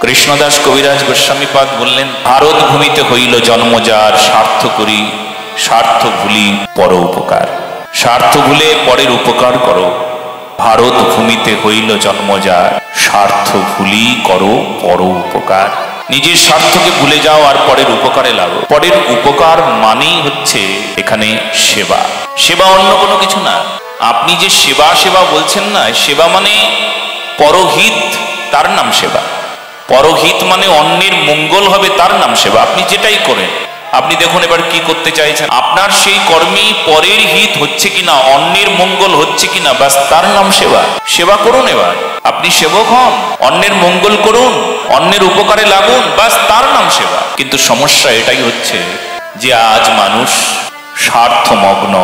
কৃষ্ণদাস কবিরাজ গোস্বামীপাদ বললেন, ভারত ভূমিতে হইল জন্মজার, স্বার্থ করি স্বার্থ ভুলি পর উপকার। স্বার্থ ভুলে পরের উপকার করো। ভারত ভূমিতে হইল জন্মজার, স্বার্থ ভুলি করো পর উপকার। নিজের স্বার্থকে ভুলে যাও আর পরের উপকারে লাগো। পরের উপকার মানেই হচ্ছে এখানে সেবা। সেবা অন্য কোনো কিছু না। আপনি যে সেবা সেবা বলছেন না, সেবা মানে পরহিত, তার নাম সেবা। পরহিত মানে অন্যের মঙ্গল হবে, তার নাম সেবা। আপনি যেটাই করেন, আপনি দেখুন এবার কি করতে চাইছেন, আপনার সেই কর্মী পরের হিত হচ্ছে কিনা, অন্যের মঙ্গল হচ্ছে কিনা, ব্যাস তার নাম সেবা। সেবা করুন। এবার আপনি সেবক হন, অন্যের মঙ্গল করুন, অন্যের উপকারে লাগুন, ব্যাস তার নাম সেবা। কিন্তু সমস্যা এটাই হচ্ছে যে আজ মানুষ স্বার্থমগ্ন,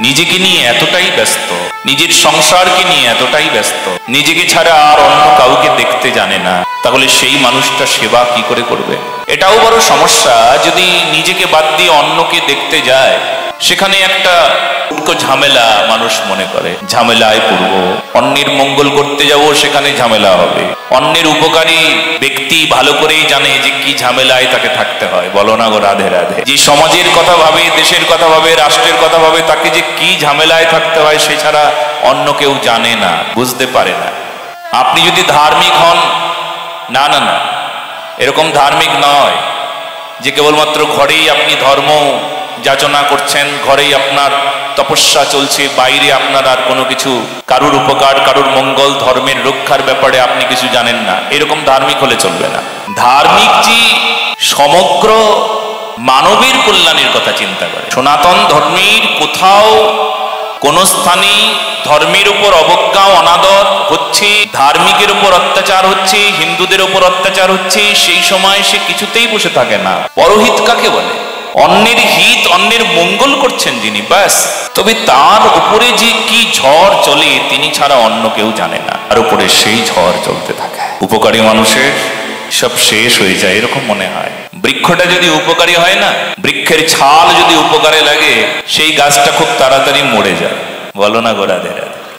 নিজেকে নিয়ে এতটাই ব্যস্ত, নিজের সংসারকে নিয়ে এতটাই ব্যস্ত, নিজেকে ছাড়া আর অন্য কাউকে দেখতে জানে না। তাহলে সেই মানুষটা সেবা কি করে করবে? এটাও বড় সমস্যা। যদি নিজেকে বাদ দিয়ে অন্যকে দেখতে যায়, সেখানে একটা ঝামেলা মানুষ মনে করে, ঝামেলায় পড়ব। অন্যের মঙ্গল করতে যাব, সেখানে ঝামেলা হবে। অন্যের উপকারী ব্যক্তি ভালো করেই জানে যে কি ঝামেলায় তাকে থাকতে হয়। বলো না গো রাধে রাধে। যে সমাজের কথা ভাবে, দেশের কথা ভাবে, রাষ্ট্রের কথা ভাবে, তাকে যে কি ঝামেলায় থাকতে হয় সে ছাড়া অন্য কেউ জানে না, বুঝতে পারে না। আপনি যদি ধার্মিক হন, না না না, এরকম ধার্মিক নয় যে কেবলমাত্র ঘরেই আপনি ধর্ম যাচনা করছেন, ঘরেই আপনার তপস্যা চলছে, বাইরে আপনার আর কোনো কিছু, কারুর উপকার, কারুর মঙ্গল, ধর্মের রক্ষার ব্যাপারে আপনি কিছু জানেন না। এরকম ধার্মিক হলে চলবে না। ধার্মিক যে সমগ্র মানবের কল্যাণের কথা চিন্তা করে। সনাতন ধর্মের কোথাও কোন স্থানে ধর্মের উপর অবজ্ঞা অনাদর হচ্ছে, ধার্মিকের উপর অত্যাচার হচ্ছে, হিন্দুদের উপর অত্যাচার হচ্ছে, সেই সময় সে কিছুতেই বসে থাকে না। পরহিত কাকে বলে? অন্যের হিত, অন্যের মঙ্গল করছেন যিনি, ব্যাস। তবে তার উপরে যে কি ঝড় চলে তিনি ছাড়া অন্য কেউ জানে না। আর উপরে সেই ঝড় চলতে থাকে। উপকারী মানুষের সব শেষ হয়ে যায় এরকম মনে হয়। বৃক্ষটা যদি উপকারী হয় না, বৃক্ষের ছাল যদি উপকারে লাগে, সেই গাছটা খুব তাড়াতাড়ি মরে যায়। বলো না গোড়াদের,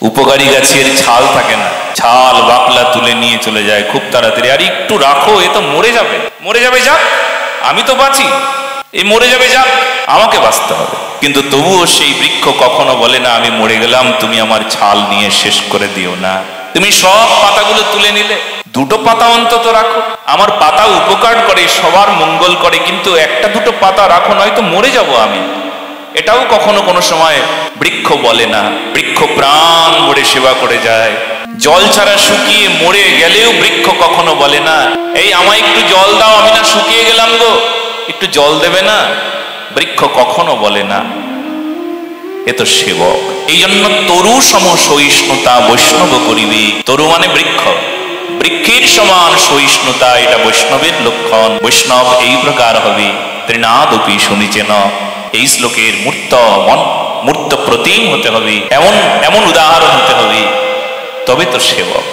উপকারী গাছের ছাল থাকে না, ছাল বাকলা তুলে নিয়ে চলে যায় খুব তাড়াতাড়ি। আর একটু রাখো, এ তো মরে যাবে, মরে যাবে, যাক আমি তো বাঁচি, এই মরে যাবে, যাক আমাকে বাঁচতে হবে। কিন্তু তবুও সেই বৃক্ষ কখনো বলে না আমি মরে গেলাম, তুমি আমার ছাল নিয়ে শেষ করে দিও না। তুমি সব পাতাগুলো তুলে নিলে, দুটো পাতা অন্তত রাখো। আমার পাতা উপকার করে, সবার মঙ্গল করে, কিন্তু একটা দুটো পাতা রাখো, নয়তো মরে যাব আমি। এটাও কখনো কোনো সময় বৃক্ষ বলে না। বৃক্ষ প্রাণ ভরে সেবা করে যায়। জল ছাড়া শুকিয়ে মরে গেলেও বৃক্ষ কখনো বলে না এই আমায় একটু জল দাও, আমি না শুকিয়ে গেলাম গো, একটু জল দেবে না। বৃক্ষ কখনো বলে না। এ তো সেবক। এই জন্য তরু সম সহিষ্ণুতা বৈষ্ণব করিবে। তরু মানে বৃক্ষ, বৃক্ষের সমান সহিষ্ণুতা, এটা বৈষ্ণবের লক্ষণ। বৈষ্ণব এই প্রকার হবে। তৃণাদপি শুনিছেন, এই শ্লোকের মূর্ত প্রতিম হতে হবে, এমন এমন উদাহরণ হতে হবে, তবে তো সেবক।